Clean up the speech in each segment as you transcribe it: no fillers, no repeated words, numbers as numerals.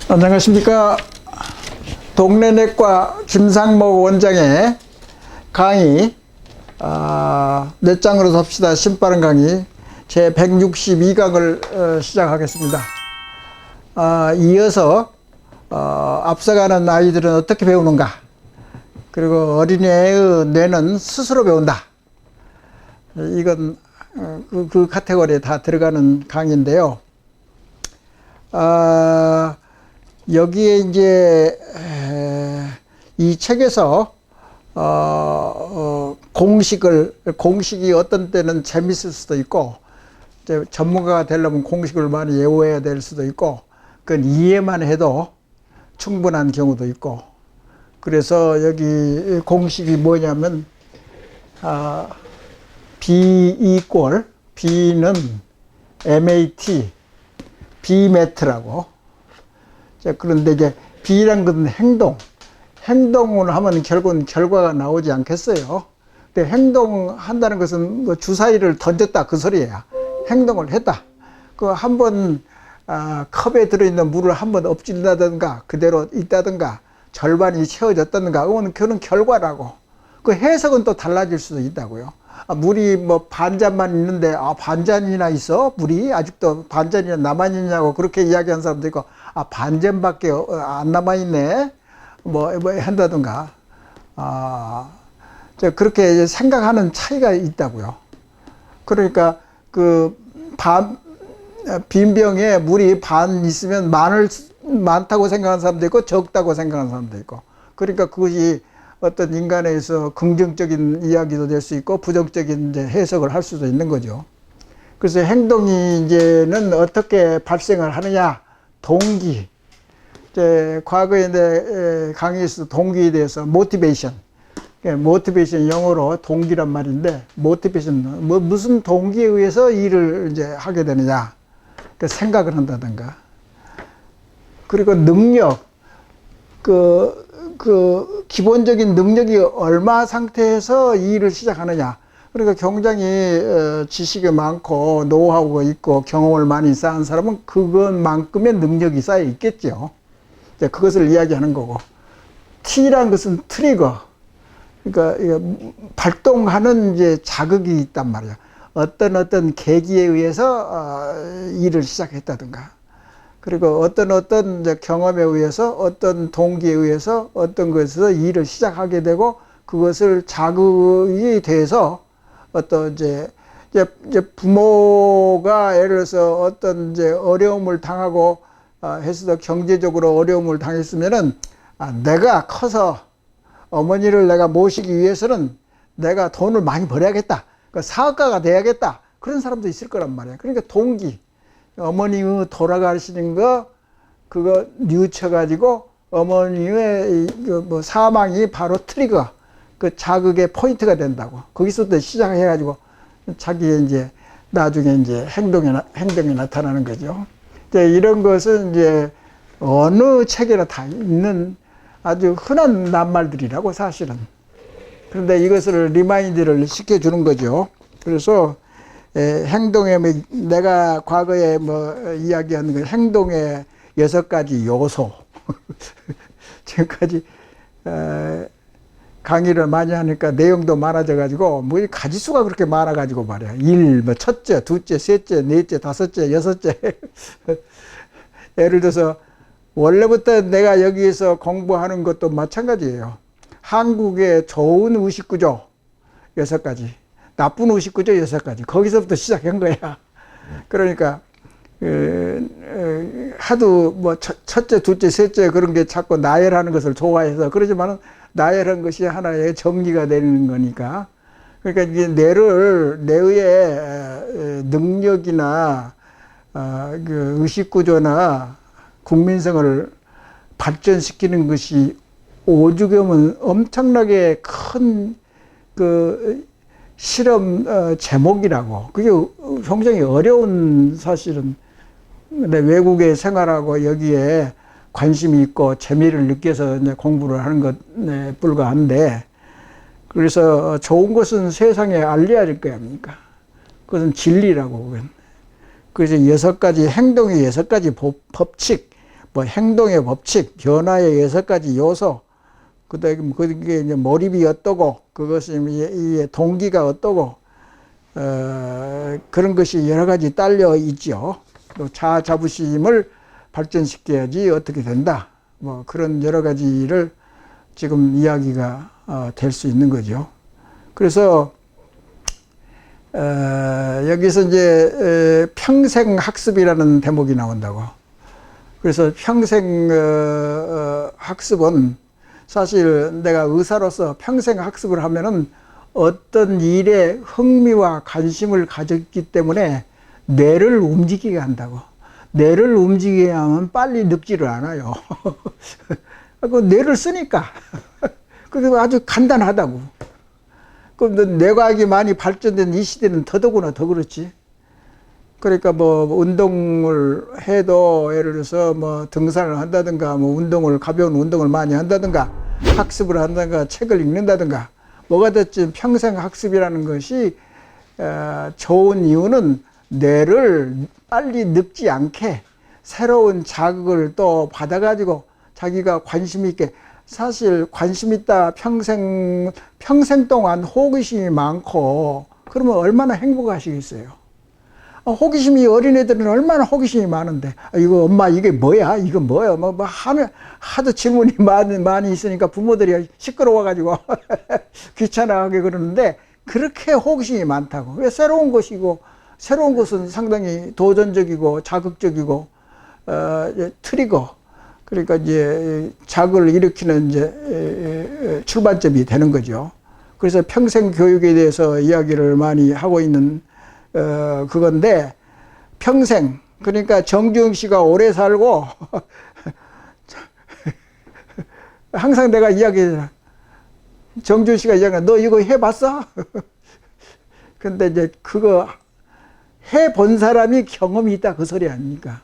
안녕하십니까. 동네내과 김상목 원장의 강의 넷장으로 삽시다 신바른 강의 제 162강을 시작하겠습니다. 이어서 앞서가는 아이들은 어떻게 배우는가, 그리고 어린이의 뇌는 스스로 배운다. 이건 그 카테고리에 다 들어가는 강의인데요. 여기에 이제 이 책에서 공식이 어떤 때는 재밌을 수도 있고, 이제 전문가가 되려면 공식을 많이 외워야 될 수도 있고, 그건 이해만 해도 충분한 경우도 있고, 그래서 여기 공식이 뭐냐면 B B는 MAT, B매트라고. 자, 그런데 이제 B란 건 행동을 하면 결국은 결과가 나오지 않겠어요. 근데 행동한다는 것은 뭐 주사위를 던졌다 그 소리야. 행동을 했다. 그 한번 컵에 들어있는 물을 한번 엎질다든가 그대로 있다든가 절반이 채워졌다든가 그건 결과라고. 그 해석은 또 달라질 수도 있다고요. 물이 뭐 반잔만 있는데 반잔이나 있어? 물이 아직도 반잔이나 남아있냐고 그렇게 이야기하는 사람도 있고, 반잔밖에 안 남아있네 뭐 한다든가 그렇게 생각하는 차이가 있다고요. 그러니까 빈 병에 물이 반 있으면 많다고 생각하는 사람도 있고 적다고 생각하는 사람도 있고, 그러니까 그것이 어떤 인간에 의해서 긍정적인 이야기도 될 수 있고 부정적인 이제 해석을 할 수도 있는 거죠. 그래서 행동이 이제는 어떻게 발생을 하느냐, 동기. 이제 과거에 내 강의에서 동기에 대해서 모티베이션 영어로 동기란 말인데, 모티베이션 무슨 동기에 의해서 일을 이제 하게 되느냐, 그 생각을 한다든가. 그리고 능력, 기본적인 능력이 얼마 상태에서 이 일을 시작하느냐. 그러니까 굉장히 지식이 많고 노하우가 있고 경험을 많이 쌓은 사람은 그것만큼의 능력이 쌓여 있겠죠. 이제 그것을 이야기하는 거고. T라는 것은 트리거. 그러니까 발동하는 이제 자극이 있단 말이야. 어떤 계기에 의해서 일을 시작했다든가. 그리고 어떤 이제 경험에 의해서, 어떤 동기에 의해서, 어떤 것에서 일을 시작하게 되고, 그것을 자극이 돼서 어떤 이제 부모가 예를 들어서 어떤 이제 어려움을 당하고 해서 경제적으로 어려움을 당했으면은 내가 커서 어머니를 내가 모시기 위해서는 내가 돈을 많이 벌어야겠다. 그러니까 사업가가 돼야겠다. 그런 사람도 있을 거란 말이야. 그러니까 동기. 어머니의 돌아가시는 그거 뉘우쳐가지고 어머니의 뭐 사망이 바로 트리거, 그 자극의 포인트가 된다고. 거기서부터 시작해가지고 자기의 이제 나중에 이제 행동이 나타나는 거죠. 이제 이런 것은 이제 어느 책에나 다 있는 아주 흔한 낱말들이라고 사실은. 그런데 이것을 리마인드를 시켜주는 거죠. 그래서 행동의, 내가 과거에 이야기하는 건 행동의 6가지 요소. 지금까지 강의를 많이 하니까 내용도 많아져가지고, 가지수가 그렇게 많아가지고 말이야. 첫째, 둘째, 셋째, 넷째, 다섯째, 여섯째. 예를 들어서, 원래부터 내가 여기에서 공부하는 것도 마찬가지예요. 한국의 좋은 의식구조 6가지. 나쁜 의식구조 6가지. 거기서부터 시작한 거야. 그러니까 하도 첫째, 둘째, 셋째 그런 게 자꾸 나열하는 것을 좋아해서 그러지만은 나열한 것이 하나의 정리가 되는 거니까. 그러니까 이게 뇌의 능력이나 의식구조나 국민성을 발전시키는 것이 오죽하면 엄청나게 큰 실험 제목이라고. 그게 굉장히 어려운, 사실은. 근데 외국에 생활하고 여기에 관심이 있고 재미를 느껴서 이제 공부를 하는 것에 불과한데, 그래서 좋은 것은 세상에 알려야 될 거 아닙니까? 그것은 진리라고. 그건. 그래서 6가지, 행동의 6가지 법칙, 뭐 행동의 법칙, 변화의 6가지 요소, 그다음에 그게 이제 몰입이 어떠고, 그것이 이 동기가 어떠고, 그런 것이 여러 가지 딸려 있죠. 또 자아 자부심을 발전시켜야지 어떻게 된다. 뭐 그런 여러 가지를 지금 이야기가 될 수 있는 거죠. 그래서 여기서 이제 평생 학습이라는 대목이 나온다고. 그래서 평생 학습은 사실 내가 의사로서 평생 학습을 하면은 어떤 일에 흥미와 관심을 가졌기 때문에 뇌를 움직이게 한다고. 뇌를 움직이게 하면 빨리 늙지를 않아요. 그 뇌를 쓰니까. 그게 아주 간단하다고. 그럼 뇌과학이 많이 발전된 이 시대는 더더구나 더 그렇지. 그러니까 뭐 운동을 해도 예를 들어서 뭐 등산을 한다든가 뭐 가벼운 운동을 많이 한다든가 학습을 한다든가 책을 읽는다든가 뭐가 됐든 평생 학습이라는 것이 좋은 이유는 뇌를 빨리 늙지 않게 새로운 자극을 또 받아가지고 자기가 관심 있게, 사실 관심 있다 평생 동안 호기심이 많고 그러면 얼마나 행복하시겠어요. 호기심이, 어린애들은 얼마나 호기심이 많은데, 이거 엄마 이게 뭐야? 이거 뭐야? 하도 질문이 많이 있으니까 부모들이 시끄러워가지고 귀찮아하게 그러는데, 그렇게 호기심이 많다고. 왜? 새로운 것이고, 새로운 것은 상당히 도전적이고 자극적이고 트리거, 그러니까 이제 자극을 일으키는 이제 출발점이 되는 거죠. 그래서 평생 교육에 대해서 이야기를 많이 하고 있는 그건데, 평생, 그러니까 정주영 씨가 오래 살고 항상 내가 이야기해, 정주영 씨가 이야기해, 너 이거 해봤어? 근데 이제 그거 해본 사람이 경험이 있다 그 소리 아닙니까?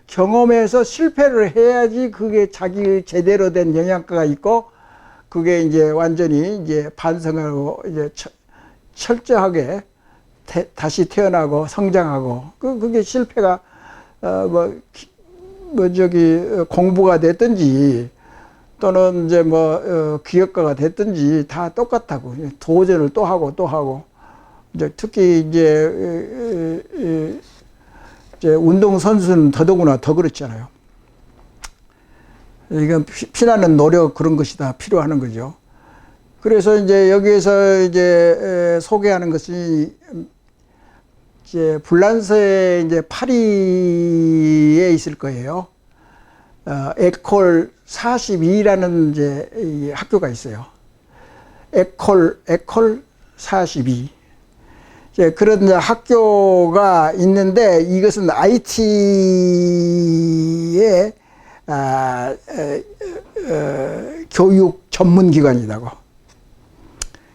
경험해서 실패를 해야지 그게 자기 제대로 된 영양가가 있고, 그게 이제 완전히 이제 반성하고 이제 철저하게 다시 태어나고 성장하고, 그게 실패가 공부가 됐든지 또는 이제 기업가가 됐든지 다 똑같다고. 도전을 또 하고 이제 특히 이제 운동 선수는 더더구나 더 그렇잖아요. 이건 피나는 노력, 그런 것이 다 필요하는 거죠. 그래서 이제 여기에서 이제 소개하는 것이 이제 불란서에 이제 파리에 있을 거예요. 에콜 42라는 이제 이 학교가 있어요. 에콜 42. 이제 그런 학교가 있는데, 이것은 IT의 교육 전문 기관이라고.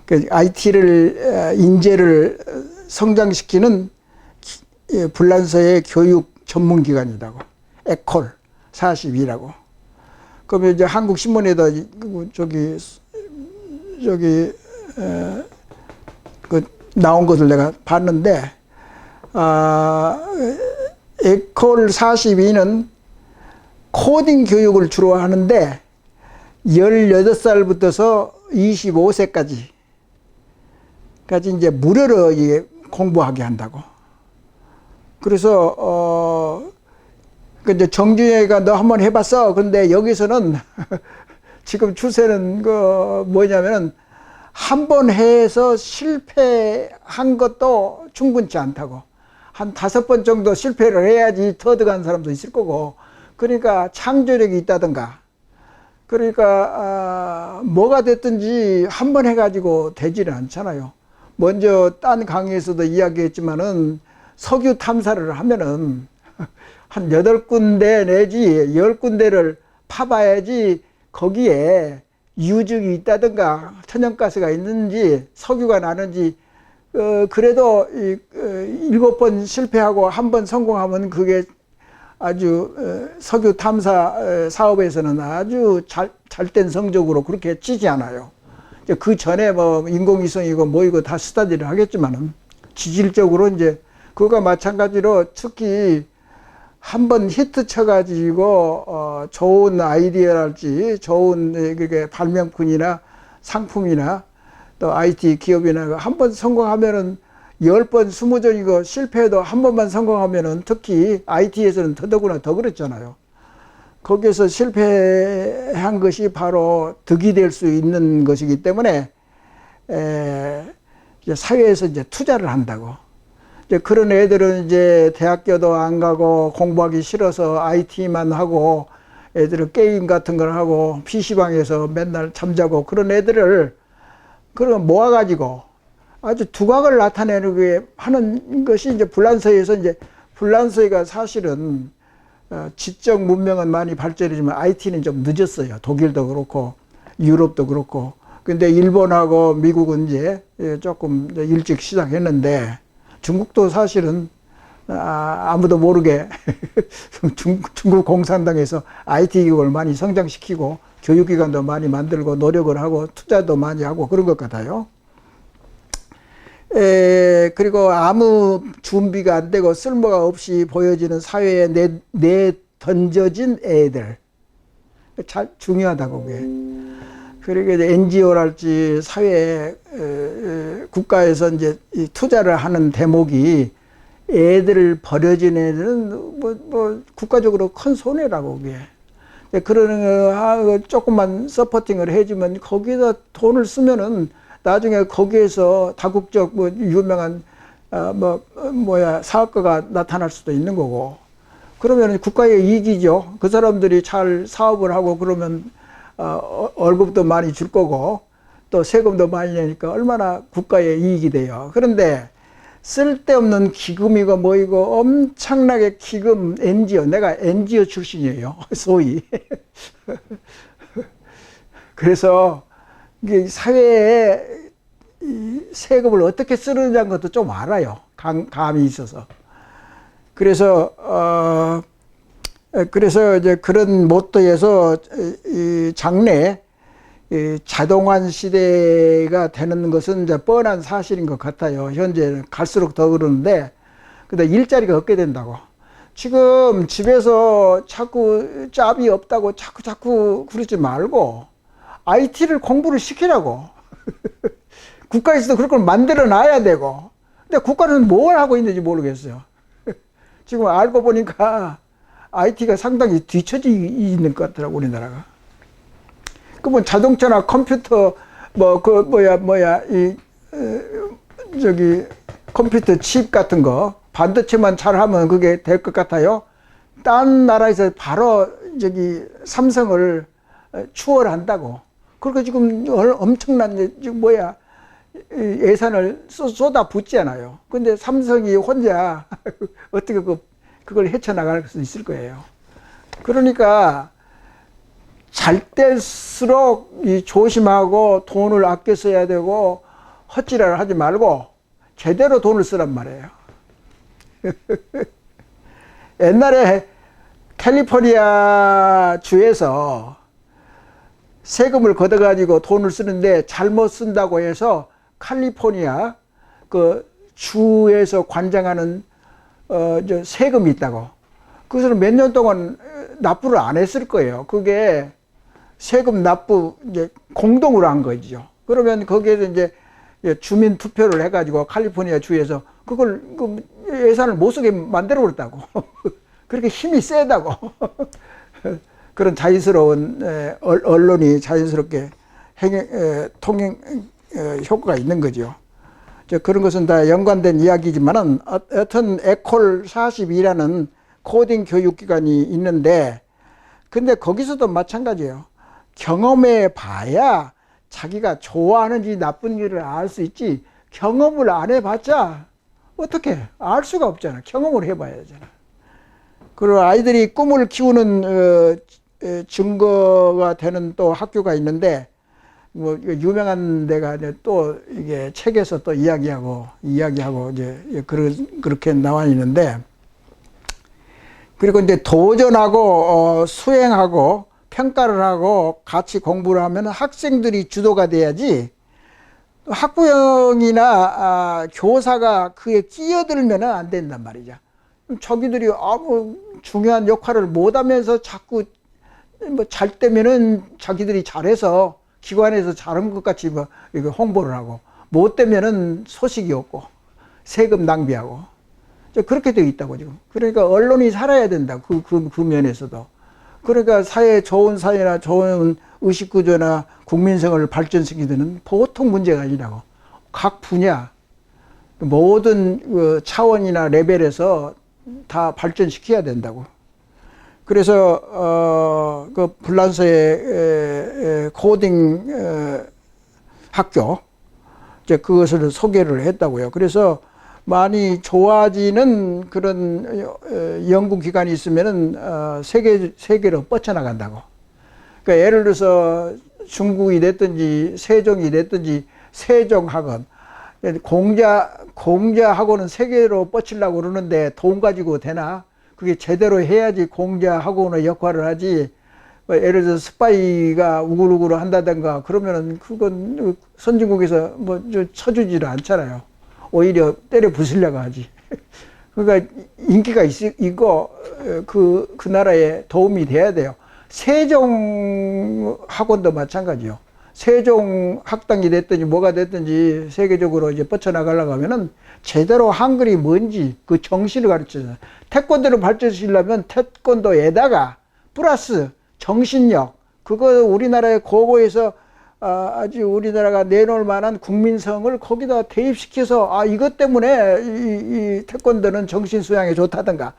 그 IT를 인재를 성장시키는 불란서의 교육 전문 기관이라고. 에콜 42라고. 그러면 이제 한국 신문에다 나온 것을 내가 봤는데, 에콜 42는 코딩 교육을 주로 하는데 18살부터서 25세까지 이제 무료로 공부하게 한다고. 그래서 이제 정준영이가 너 한번 해봤어. 근데 여기서는 지금 추세는 뭐냐면은 한 번 해서 실패한 것도 충분치 않다고. 한 5번 정도 실패를 해야지 터득한 사람도 있을 거고. 그러니까 창조력이 있다든가, 그러니까 뭐가 됐든지 한 번 해가지고 되지는 않잖아요. 먼저 딴 강의에서도 이야기했지만은 석유 탐사를 하면은 한 8군데 내지 10군데를 파봐야지 거기에 유증이 있다든가 천연가스가 있는지 석유가 나는지, 그래도 7번 실패하고 1번 성공하면 그게 아주 석유 탐사 사업에서는 아주 잘된 성적으로 그렇게 치지 않아요. 그 전에 인공위성이고 뭐이고 다 스터디를 하겠지만은, 지질적으로 이제 그거가 마찬가지로 특히 한번 히트 쳐가지고 좋은 아이디어랄지 좋은 그게 발명품이나 상품이나 또 IT 기업이나 한번 성공하면은 10번, 20전이고 실패해도 한 번만 성공하면은 특히 IT에서는 더더구나 더 그렇잖아요. 거기에서 실패한 것이 바로 득이 될 수 있는 것이기 때문에 이제 사회에서 이제 투자를 한다고. 이제 그런 애들은 이제 대학교도 안 가고 공부하기 싫어서 IT만 하고 애들은 게임 같은 걸 하고 PC방에서 맨날 잠자고 그런 애들을 그런 모아가지고 아주 두각을 나타내는 하는 것이 이제 불란서에서 이제 불란서가 사실은 지적 문명은 많이 발전이지만 IT는 좀 늦었어요. 독일도 그렇고 유럽도 그렇고. 근데 일본하고 미국은 이제 조금 일찍 시작했는데 중국도 사실은 아무도 모르게 중국 공산당에서 IT 기업을 많이 성장시키고 교육기관도 많이 만들고 노력을 하고 투자도 많이 하고 그런 것 같아요. 그리고 아무 준비가 안 되고 쓸모가 없이 보여지는 사회에 던져진 애들. 참 중요하다고 그게. 그리고 이제 NGO랄지 사회 국가에서 이제 투자를 하는 대목이 애들을 버려진 애들은 뭐 국가적으로 큰 손해라고 그게. 그러는 거 조금만 서포팅을 해주면 거기다 돈을 쓰면은 나중에 거기에서 다국적 뭐 유명한 사업가가 나타날 수도 있는 거고. 그러면 국가의 이익이죠. 그 사람들이 잘 사업을 하고 그러면 월급도 많이 줄 거고 또 세금도 많이 내니까 얼마나 국가의 이익이 돼요. 그런데 쓸데없는 기금이고 뭐이고 엄청나게 기금 NGO, 내가 NGO 출신이에요. 소위. 그래서 이게 사회에 세금을 어떻게 쓰느냐는 것도 좀 알아요. 감이 있어서. 그래서 이제 그런 모토에서 이 장래 자동화 시대가 되는 것은 이제 뻔한 사실인 것 같아요. 현재 갈수록 더 그러는데, 근데 일자리가 없게 된다고. 지금 집에서 자꾸 짭이 없다고 자꾸 그러지 말고 IT를 공부를 시키라고. 국가에서도 그럴 걸 만들어 놔야 되고. 근데 국가는 뭘 하고 있는지 모르겠어요. 지금 알고 보니까 IT가 상당히 뒤처져 있는 것 같더라고, 우리나라가. 그러면 자동차나 컴퓨터, 컴퓨터 칩 같은 거, 반도체만 잘하면 그게 될 것 같아요. 딴 나라에서 바로 삼성을 추월한다고. 그렇게 지금 엄청난, 예산을 쏟아 붓잖아요. 근데 삼성이 혼자 어떻게 그걸 헤쳐나갈 수 있을 거예요. 그러니까 잘 때일수록 조심하고 돈을 아껴 써야 되고 헛질을 하지 말고 제대로 돈을 쓰란 말이에요. 옛날에 캘리포니아 주에서 세금을 걷어가지고 돈을 쓰는데 잘못 쓴다고 해서 캘리포니아 그 주에서 관장하는 세금이 있다고. 그것을 몇 년 동안 납부를 안 했을 거예요. 그게 세금 납부 공동으로 한 거죠. 그러면 거기에서 이제 주민 투표를 해가지고 캘리포니아 주에서 그걸 예산을 못 쓰게 만들어 버렸다고. 그렇게 힘이 세다고. 그런 자연스러운 언론이 자연스럽게 통행 효과가 있는 거죠. 그런 것은 다 연관된 이야기지만은 여튼 에콜 42라는 코딩 교육기관이 있는데, 근데 거기서도 마찬가지예요. 경험해 봐야 자기가 좋아하는지 나쁜지를 알 수 있지, 경험을 안 해봤자 어떻게 알 수가 없잖아. 경험을 해봐야 되잖아. 그리고 아이들이 꿈을 키우는 증거가 되는 또 학교가 있는데, 뭐 유명한 데가 또 이게 책에서 또 이야기하고 이제 그렇게 나와 있는데, 그리고 이제 도전하고 수행하고 평가를 하고 같이 공부를 하면 학생들이 주도가 돼야지, 학부형이나 교사가 그에 끼어들면 안 된단 말이죠. 자기들이 아무 중요한 역할을 못하면서 자꾸 뭐 잘 때면은 자기들이 잘해서 기관에서 잘한 것 같이 뭐 이거 홍보를 하고, 못 되면은 소식이 없고 세금 낭비하고 그렇게 되어 있다고 지금. 그러니까 언론이 살아야 된다. 그 면에서도. 그러니까 좋은 사회나 좋은 의식구조나 국민성을 발전시키는 보통 문제가 아니라고. 각 분야 모든 그 차원이나 레벨에서 다 발전시켜야 된다고. 그래서 그 불란서의 코딩 학교 이제 그것을 소개를 했다고요. 그래서 많이 좋아지는 그런 연구기관이 있으면은 세계로 뻗쳐나간다고. 그러니까 예를 들어서 중국이 됐든지 세종이 됐든지 세종학원, 공자학원은 세계로 뻗치려고 그러는데 돈 가지고 되나? 그게 제대로 해야지 공자학원의 역할을 하지. 예를 들어서 스파이가 우글우글 한다든가 그러면은 그건 선진국에서 뭐 쳐주지를 않잖아요. 오히려 때려 부수려고 하지. 그러니까 인기가 있고 그 나라에 도움이 돼야 돼요. 세종 학원도 마찬가지요. 세종 학당이 됐든지 뭐가 됐든지 세계적으로 이제 뻗쳐나가려고 하면은 제대로 한글이 뭔지 그 정신을 가르쳐줘요. 태권도를 발전시키려면 태권도에다가 플러스 정신력, 그거 우리나라의 고고에서 아주 우리나라가 내놓을 만한 국민성을 거기다 대입시켜서 이것 때문에 이 태권도는 정신수양에 좋다든가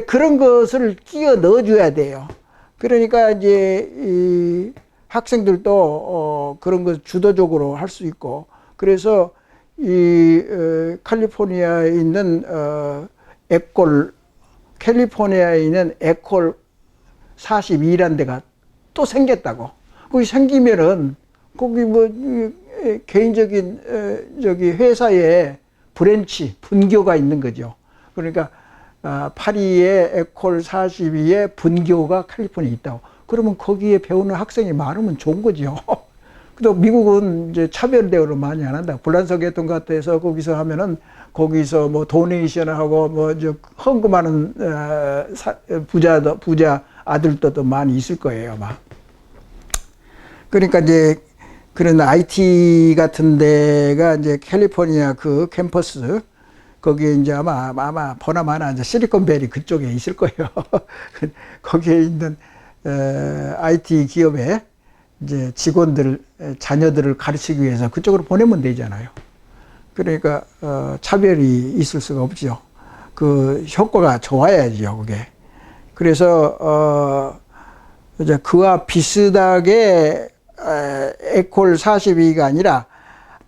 그런 것을 끼워 넣어줘야 돼요. 그러니까 이제 이 학생들도 그런 것 주도적으로 할 수 있고, 그래서 이 캘리포니아에 있는 캘리포니아에 있는 에콜 42라는 데가 또 생겼다고. 거기 생기면은 거기 뭐 개인적인 저기 회사의 브랜치 분교가 있는 거죠. 그러니까 파리의 에콜 42의 분교가 캘리포니아에 있다고. 그러면 거기에 배우는 학생이 많으면 좋은 거죠. 또 미국은 이제 차별 대우를 많이 안 한다. 불란서 계통 같아서 거기서 하면은 거기서 뭐 도네이션하고 뭐 저 헌금하는 부자 아들도 많이 있을 거예요, 아마. 그러니까 이제 그런 IT 같은 데가 이제 캘리포니아 그 캠퍼스 거기에 이제 아마 보나마나 이제 실리콘밸리 그쪽에 있을 거예요. 거기에 있는 IT 기업의 이제 직원들, 자녀들을 가르치기 위해서 그쪽으로 보내면 되잖아요. 그러니까 차별이 있을 수가 없죠. 그 효과가 좋아야죠, 그게. 그래서 이제 그와 비슷하게 에콜 42가 아니라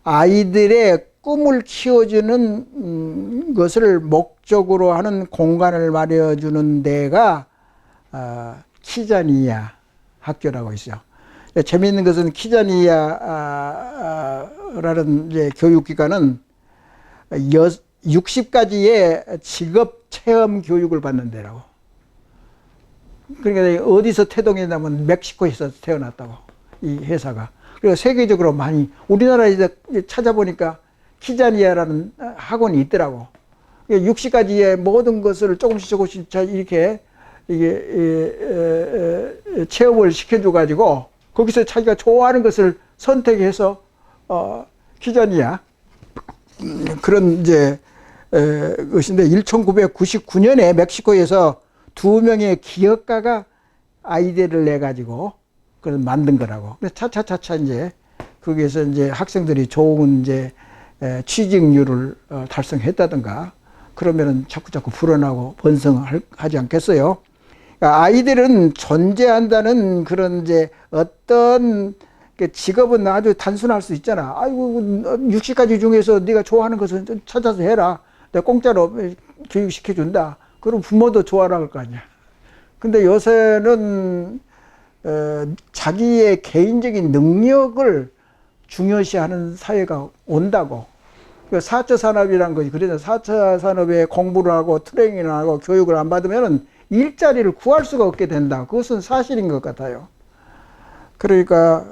아이들의 꿈을 키워주는 것을 목적으로 하는 공간을 마련해주는 데가 키자니아 학교라고 있어요. 재미있는 것은 키자니아라는 이제 교육기관은 60가지의 직업 체험 교육을 받는 데라고. 그러니까 어디서 태동했냐면 멕시코에서 태어났다고, 이 회사가. 그래서 세계적으로 많이, 우리나라에 이제 찾아보니까 키자니아라는 학원이 있더라고. 60가지의 모든 것을 조금씩 이렇게 이게 체험을 시켜줘가지고 거기서 자기가 좋아하는 것을 선택해서 키자니아 그런 이제 것인데 1999년에 멕시코에서 2명의 기업가가 아이디어를 내 가지고 그걸 만든 거라고. 그래서 차차차차 이제 거기에서 이제 학생들이 좋은 이제 취직률을 달성했다든가 그러면은 자꾸 불어나고 번성하지 않겠어요? 그러니까 아이들은 존재한다는 그런 이제 어떤 직업은 아주 단순할 수 있잖아. 아이고 60가지 중에서 네가 좋아하는 것을 찾아서 해라. 내가 공짜로 교육시켜 준다. 그럼 부모도 좋아라 할 거 아니야. 근데 요새는 자기의 개인적인 능력을 중요시하는 사회가 온다고. 4차 산업이란 거지. 그래서 4차 산업에 공부를 하고 트레이닝을 하고 교육을 안 받으면 일자리를 구할 수가 없게 된다. 그것은 사실인 것 같아요. 그러니까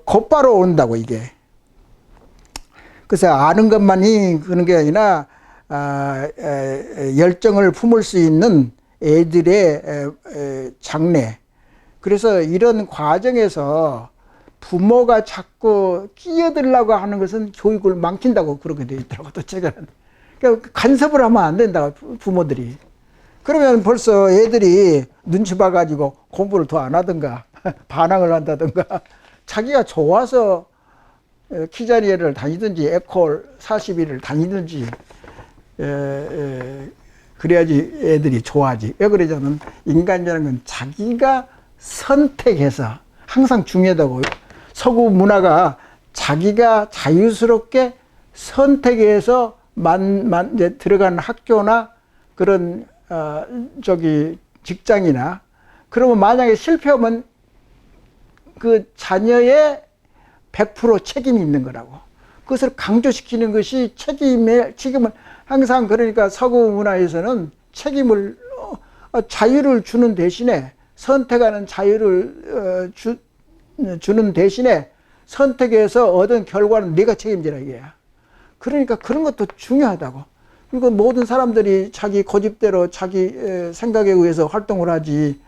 곧바로 온다고 이게. 그래서 아는 것만이 그런 게 아니라 열정을 품을 수 있는 애들의 장래. 그래서 이런 과정에서 부모가 자꾸 끼어들려고 하는 것은 교육을 망친다고 그렇게 되어 있더라고요. 또 책에는. 그러니까 간섭을 하면 안 된다, 부모들이. 그러면 벌써 애들이 눈치 봐가지고 공부를 더 안 하든가, 반항을 한다든가, 자기가 좋아서 키자리에를 다니든지, 에콜 41을 다니든지, 그래야지 애들이 좋아하지. 왜 그러냐면, 인간이라는 건 자기가 선택해서 항상 중요하다고. 서구 문화가 자기가 자유스럽게 선택해서 이제 들어간 학교나 그런 직장이나, 그러면 만약에 실패하면 그 자녀의 100% 책임이 있는 거라고. 그것을 강조시키는 것이 책임을 항상, 그러니까 서구 문화에서는 책임을 자유를 주는 대신에, 선택하는 자유를 주는 대신에 선택해서 얻은 결과는 네가 책임지라 이거야. 그러니까 그런 것도 중요하다고. 그리고 모든 사람들이 자기 고집대로 자기 생각에 의해서 활동을 하지.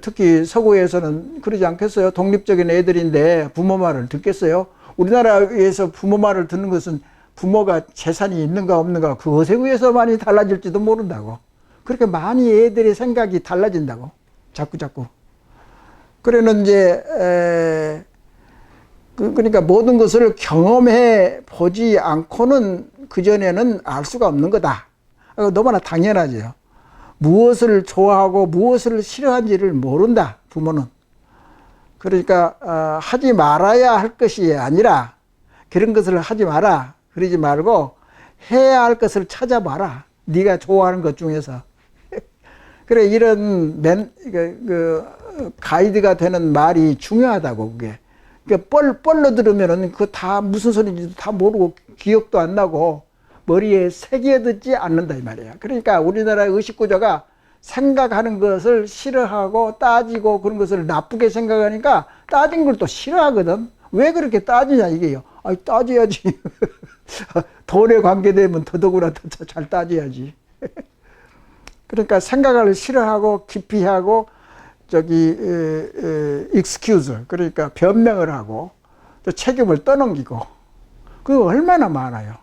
특히 서구에서는 그러지 않겠어요? 독립적인 애들인데 부모 말을 듣겠어요? 우리나라에서 부모 말을 듣는 것은 부모가 재산이 있는가 없는가 그것에 의해서 많이 달라질지도 모른다고. 그렇게 많이 애들의 생각이 달라진다고. 자꾸. 그래는 이제, 그러니까 모든 것을 경험해 보지 않고는 그전에는 알 수가 없는 거다. 너무나 당연하죠. 무엇을 좋아하고 무엇을 싫어하는지를 모른다, 부모는. 그러니까, 하지 말아야 할 것이 아니라, 그런 것을 하지 마라. 그러지 말고, 해야 할 것을 찾아봐라. 네가 좋아하는 것 중에서. 그래, 이런 가이드가 되는 말이 중요하다고, 그게. 그러니까 뻘로 들으면은 그 다 무슨 소리인지도 다 모르고 기억도 안 나고 머리에 새겨듣지 않는다, 이 말이야. 그러니까 우리나라의 의식구조가 생각하는 것을 싫어하고 따지고 그런 것을 나쁘게 생각하니까 따진 걸 또 싫어하거든. 왜 그렇게 따지냐, 이게요. 따져야지. 돈에 관계되면 더더구나 더 잘 따져야지. 그러니까 생각을 싫어하고 기피하고 excuse, 그러니까 변명을 하고 또 책임을 떠넘기고, 그거 얼마나 많아요.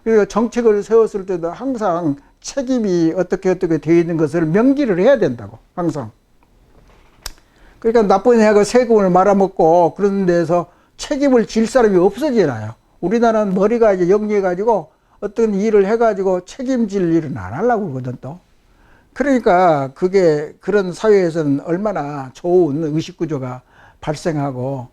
그러니까 정책을 세웠을 때도 항상 책임이 어떻게 되어 있는 것을 명기를 해야 된다고, 항상. 그러니까 나쁜 애가 세금을 말아먹고 그런 데서 책임을 질 사람이 없어지나요? 우리나라는 머리가 이제 영리해가지고 어떤 일을 해가지고 책임질 일은 안 하려고 그러거든, 또. 그러니까 그게 그런 사회에서는 얼마나 좋은 의식구조가 발생하고,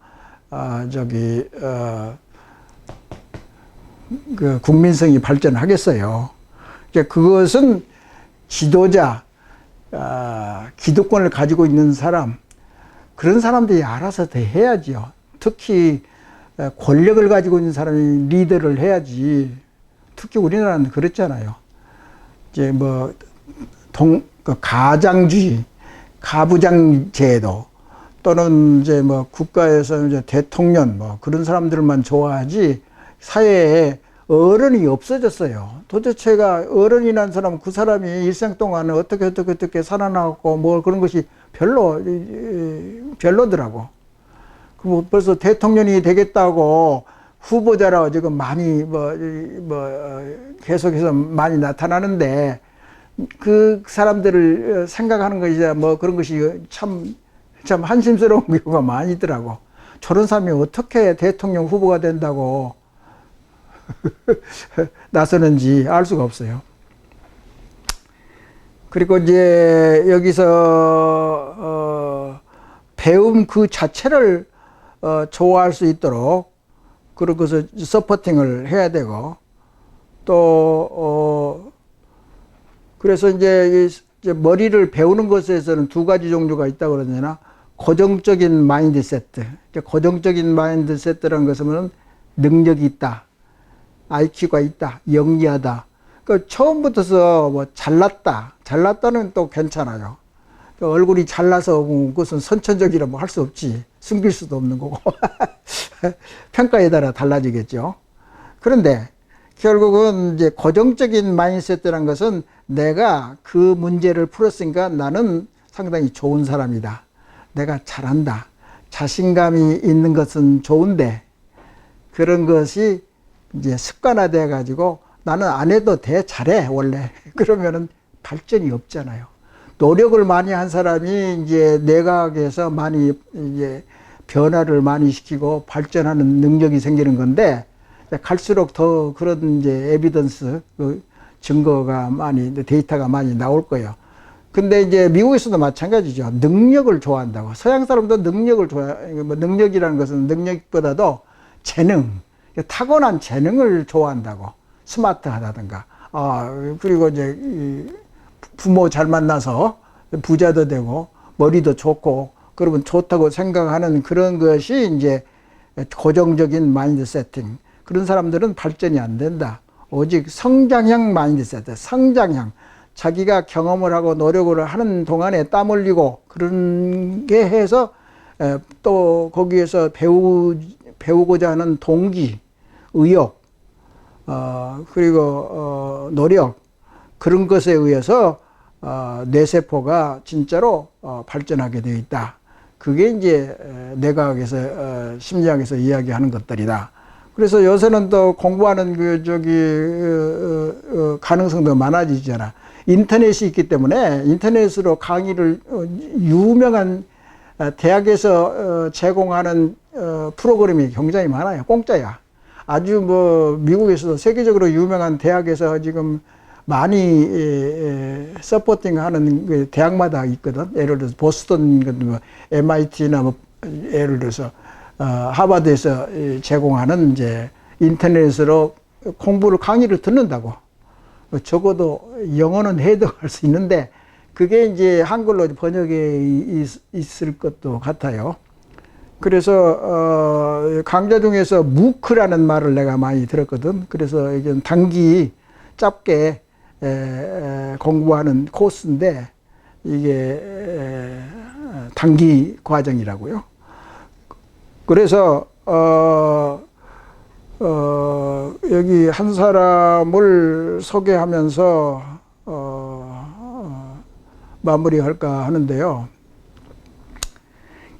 그 국민성이 발전하겠어요. 그것은 지도자, 기득권을 가지고 있는 사람, 그런 사람들이 알아서 해야지요. 특히 권력을 가지고 있는 사람이 리더를 해야지. 특히 우리나라는 그렇잖아요. 이제 가장주의, 가부장 제도, 또는 이제 국가에서 이제 대통령 그런 사람들만 좋아하지, 사회에 어른이 없어졌어요. 도대체가 어른이라는 사람, 그 사람이 일생 동안 어떻게 살아나고 그런 것이 별로더라고. 벌써 대통령이 되겠다고 후보자라고 지금 많이 계속해서 많이 나타나는데, 그 사람들을 생각하는 것이 그런 것이 참 한심스러운 경우가 많이 있더라고. 저런 사람이 어떻게 대통령 후보가 된다고 나서는지 알 수가 없어요. 그리고 이제 여기서 배움 그 자체를 좋아할 수 있도록 그런 것을 서포팅을 해야 되고, 또 그래서 이제 머리를 배우는 것에서는 두 가지 종류가 있다고 그러잖아. 고정적인 마인드세트. 고정적인 마인드세트라는 것은 능력이 있다, IQ가 있다, 영리하다. 그러니까 처음부터서 잘났다는 또 괜찮아요. 얼굴이 잘나서 그것은 선천적이라 할 수 없지. 숨길 수도 없는 거고. 평가에 따라 달라지겠죠. 그런데 결국은 이제 고정적인 마인드셋이라는 것은 내가 그 문제를 풀었으니까 나는 상당히 좋은 사람이다. 내가 잘한다. 자신감이 있는 것은 좋은데 그런 것이 이제 습관화돼 가지고 나는 안 해도 돼. 잘해. 원래. 그러면은 발전이 없잖아요. 노력을 많이 한 사람이 이제 내각에서 많이 이제 변화를 많이 시키고 발전하는 능력이 생기는 건데 갈수록 더 그런 이제 에비던스, 증거가 많이, 데이터가 많이 나올 거예요. 근데 이제 미국에서도 마찬가지죠. 능력을 좋아한다고. 서양 사람도 능력을 뭐 능력이라는 것은 능력보다도 재능, 타고난 재능을 좋아한다고. 스마트하다든가. 그리고 이제 부모 잘 만나서 부자도 되고, 머리도 좋고, 그러면 좋다고 생각하는 그런 것이 이제 고정적인 마인드 세팅. 그런 사람들은 발전이 안 된다. 오직 성장형 마인드 세팅, 성장형. 자기가 경험을 하고 노력을 하는 동안에 땀 흘리고 그런 게 해서 또 거기에서 배우고자 하는 동기, 의욕, 그리고 노력, 그런 것에 의해서 뇌세포가 진짜로 발전하게 되어 있다. 그게 이제 뇌과학에서 심리학에서 이야기하는 것들이다. 그래서 요새는 또 공부하는 가능성도 많아지잖아. 인터넷이 있기 때문에 인터넷으로 강의를 유명한 대학에서 제공하는 프로그램이 굉장히 많아요. 공짜야. 아주 뭐 미국에서도 세계적으로 유명한 대학에서 지금 많이 서포팅하는 그 대학마다 있거든. 예를 들어서 보스턴, MIT나 뭐 예를 들어서 하버드에서 제공하는 이제 인터넷으로 공부를 강의를 듣는다고. 적어도 영어는 해독할 수 있는데 그게 이제 한글로 번역에 있을 것도 같아요. 그래서 강좌 중에서 무크라는 말을 내가 많이 들었거든. 그래서 이건 단기 짧게 공부하는 코스인데 이게 단기 과정이라고요. 그래서 여기 한 사람을 소개하면서 마무리할까 하는데요.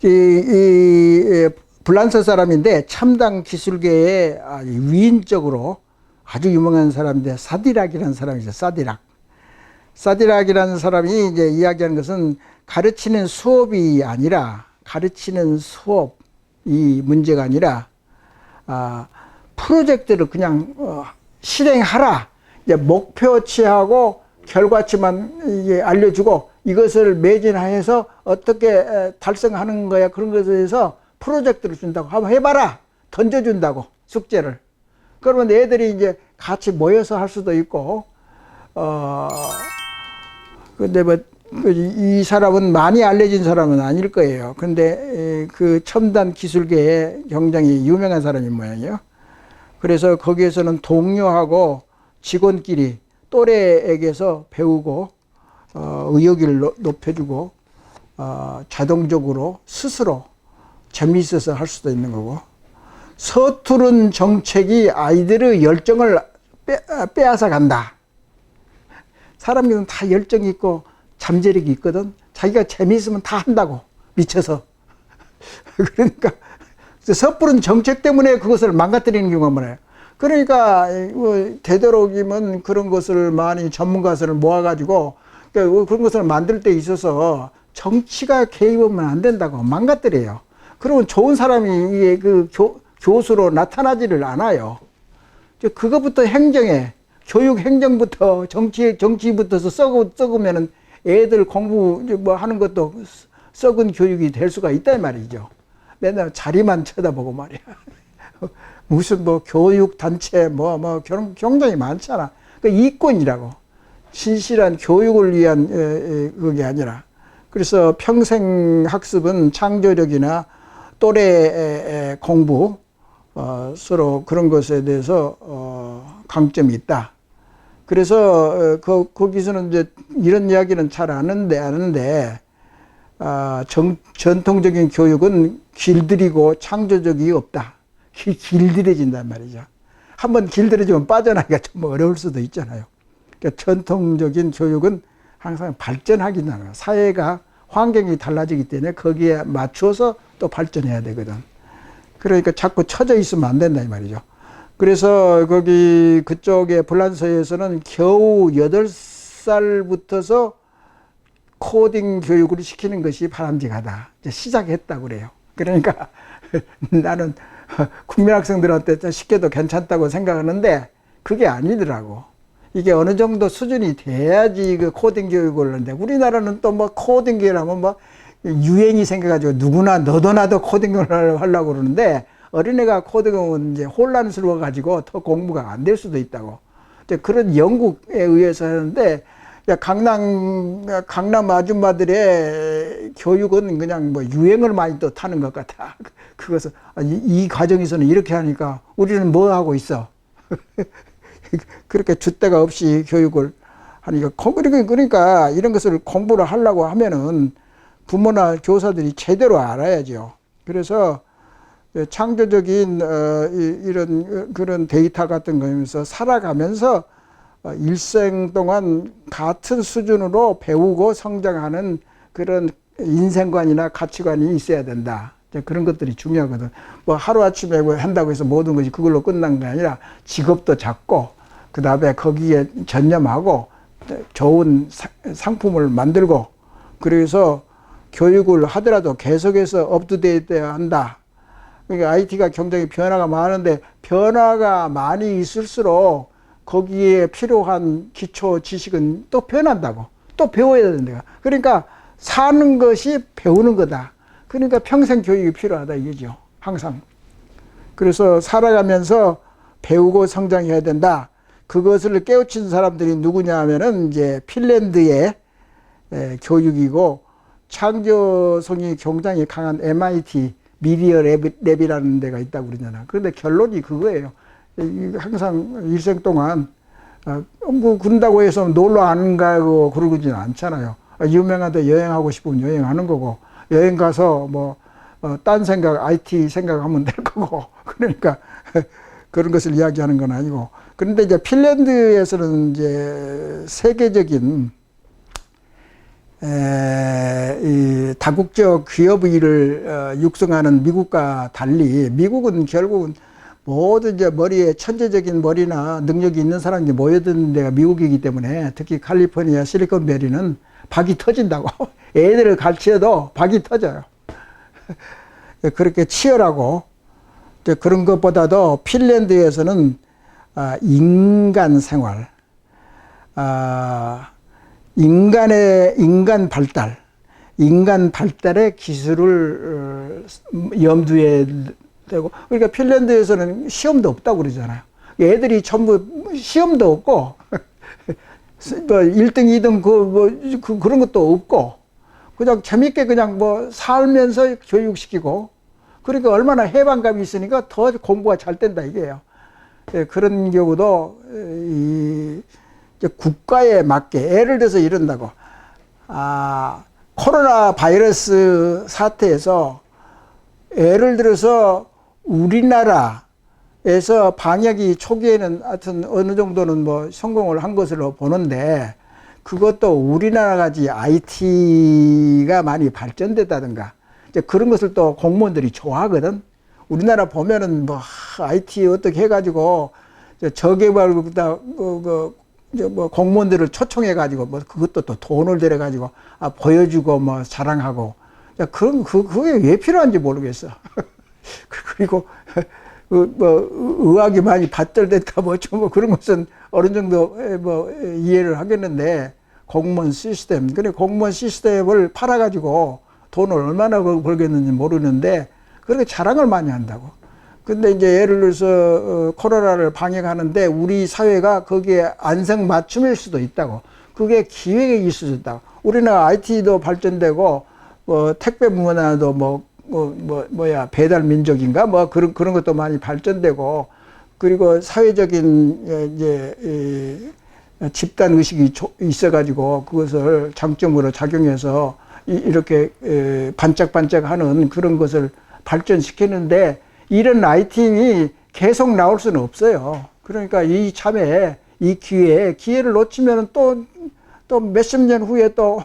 이 불란서 사람인데 첨단 기술계의 위인적으로 아주 유명한 사람인데 사디락이라는 사람이죠. 사디락이라는 사람이 이제 이야기하는 것은 가르치는 수업이 아니라 가르치는 수업이 문제가 아니라 프로젝트를 그냥 실행하라. 이제 목표치하고 결과치만 이게 알려주고 이것을 매진해서 어떻게 달성하는 거야. 그런 것에 대해서 프로젝트를 준다고. 한번 해봐라. 던져준다고. 숙제를. 그러면 애들이 이제 같이 모여서 할 수도 있고, 근데 뭐, 이 사람은 많이 알려진 사람은 아닐 거예요. 근데 그 첨단 기술계에 굉장히 유명한 사람인 모양이에요. 그래서 거기에서는 동료하고 직원끼리 또래에게서 배우고 의욕을 높여주고 자동적으로 스스로 재미있어서 할 수도 있는 거고, 서투른 정책이 아이들의 열정을 빼앗아 간다. 사람들은 다 열정이 있고 잠재력이 있거든. 자기가 재미있으면 다 한다고 미쳐서. 그러니까 섣부른 정책 때문에 그것을 망가뜨리는 경우가 많아요. 그러니까 되도록이면 그런 것을 많이 전문가들을 모아가지고 그런 것을 만들 때 있어서 정치가 개입하면 안 된다고 망가뜨려요. 그러면 좋은 사람이 이게 그 교수로 나타나지를 않아요. 그것부터 행정에, 교육 행정부터 정치부터서 썩으면은 애들 공부 뭐 하는 것도 썩은 교육이 될 수가 있다 말이죠. 맨날 자리만 쳐다보고 말이야. 무슨 뭐 교육단체 뭐 굉장히 많잖아. 그 이권이라고. 신실한 교육을 위한 그게 아니라. 그래서 평생 학습은 창조력이나 또래 공부, 서로 그런 것에 대해서 강점이 있다. 그래서 거기서는 이제 이런 이야기는 잘 아는데 전통적인 교육은 길들이고 창조적이 없다. 길들여진단 말이죠. 한번 길들여지면 빠져나기가 좀 어려울 수도 있잖아요. 그러니까 전통적인 교육은 항상 발전하기 나아요. 사회가 환경이 달라지기 때문에 거기에 맞추어서 또 발전해야 되거든. 그러니까 자꾸 처져 있으면 안 된다 이 말이죠. 그래서 거기 그쪽에 불란서에서는 겨우 8살부터서 코딩 교육을 시키는 것이 바람직하다. 이제 시작했다고 그래요. 그러니까 나는 국민학생들한테 시켜도 괜찮다고 생각하는데 그게 아니더라고. 이게 어느 정도 수준이 돼야지 그 코딩 교육을 하는데 우리나라는 또 뭐 코딩 교육하면 뭐 유행이 생겨가지고 누구나 너도 나도 코딩을 하려고 그러는데 어린애가 코딩은 이제 혼란스러워가지고 더 공부가 안 될 수도 있다고. 이제 그런 연구에 의해서 하는데 강남 아줌마들의 교육은 그냥 뭐 유행을 많이 또 타는 것 같아. 그것은 이 과정에서는 이렇게 하니까 우리는 뭐 하고 있어? 그렇게 줏대가 없이 교육을 하니까 그러니까 이런 것을 공부를 하려고 하면은 부모나 교사들이 제대로 알아야죠. 그래서 창조적인 이런 그런 데이터 같은 거면서 살아가면서 일생 동안 같은 수준으로 배우고 성장하는 그런 인생관이나 가치관이 있어야 된다. 그런 것들이 중요하거든. 뭐 하루아침에 한다고 해서 모든 것이 그걸로 끝난 게 아니라 직업도 잡고 그 다음에 거기에 전념하고 좋은 상품을 만들고 그래서 교육을 하더라도 계속해서 업투데이트해야 한다. 그러니까 IT가 굉장히 변화가 많은데 변화가 많이 있을수록 거기에 필요한 기초 지식은 또 변한다고. 또 배워야 된다. 그러니까 사는 것이 배우는 거다. 그러니까 평생 교육이 필요하다 이거죠. 항상. 그래서 살아가면서 배우고 성장해야 된다. 그것을 깨우친 사람들이 누구냐 하면은 이제 핀란드의 교육이고 창조성이 굉장히 강한 MIT 미디어 랩이라는 데가 있다고 그러잖아. 그런데 결론이 그거예요. 항상 일생 동안 뭐 그런다고 해서 놀러 안 가고 그러지는 않잖아요. 유명한 데 여행하고 싶으면 여행하는 거고 여행 가서 뭐 딴 생각 IT 생각하면 될 거고 그러니까 그런 것을 이야기하는 건 아니고 그런데 이제 핀란드에서는 이제 세계적인 이 다국적 기업의를 육성하는 미국과 달리 미국은 결국은 모든 이제 머리에 천재적인 머리나 능력이 있는 사람이 모여드는 데가 미국이기 때문에 특히 캘리포니아 실리콘밸리는 박이 터진다고. 애들을 가르쳐도 박이 터져요. 그렇게 치열하고 그런 것보다도 핀란드에서는 인간 생활, 인간 발달의 기술을 염두에 되고 그러니까 핀란드에서는 시험도 없다고 그러잖아요. 애들이 전부 시험도 없고 뭐 1등, 2등 그런 것도 없고 그냥 재밌게 그냥 뭐 살면서 교육시키고 그러니까 얼마나 해방감이 있으니까 더 공부가 잘 된다 이게요. 그런 경우도 국가에 맞게 예를 들어서 이런다고 코로나 바이러스 사태에서 예를 들어서 우리나라에서 방역이 초기에는 하여튼 어느 정도는 뭐 성공을 한 것으로 보는데 그것도 우리나라 같이 IT가 많이 발전됐다든가 이제 그런 것을 또 공무원들이 좋아하거든. 우리나라 보면은 뭐 IT 어떻게 해가지고 저개발보다 뭐 공무원들을 초청해가지고 뭐 그것도 또 돈을 들여가지고 보여주고 뭐 자랑하고 그게 왜 필요한지 모르겠어. 그리고 뭐 의학이 많이 발달됐다 뭐 그런 것은 어느 정도 뭐 이해를 하겠는데 공무원 시스템 그래 공무원 시스템을 팔아가지고 돈을 얼마나 벌겠는지 모르는데 그렇게 자랑을 많이 한다고. 근데 이제 예를 들어서 코로나를 방역하는데 우리 사회가 거기에 안성맞춤일 수도 있다고. 그게 기획에 있을 수 있다고. 우리나라 IT도 발전되고 택배 문화도 배달 민족인가 그런 것도 많이 발전되고 그리고 사회적인 이제 집단 의식이 있어가지고 그것을 장점으로 작용해서 이렇게 반짝반짝하는 그런 것을 발전시키는데 이런 IT이 계속 나올 수는 없어요. 그러니까 이 참에 이 기회를 놓치면 또 몇십 년 후에 또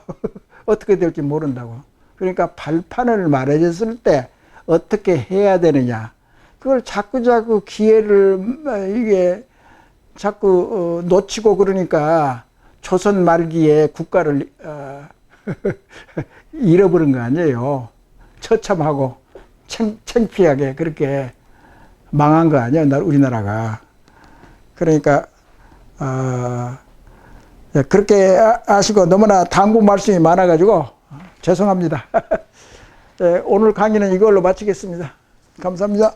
어떻게 될지 모른다고. 그러니까 발판을 마련했을 때 어떻게 해야 되느냐. 그걸 자꾸 기회를 이게 자꾸 놓치고 그러니까 조선 말기에 국가를 잃어버린 거 아니에요. 처참하고 창피하게 그렇게 망한 거 아니에요, 우리나라가. 그러니까 그렇게 아시고 너무나 당부 말씀이 많아가지고 죄송합니다. 오늘 강의는 이걸로 마치겠습니다. 감사합니다.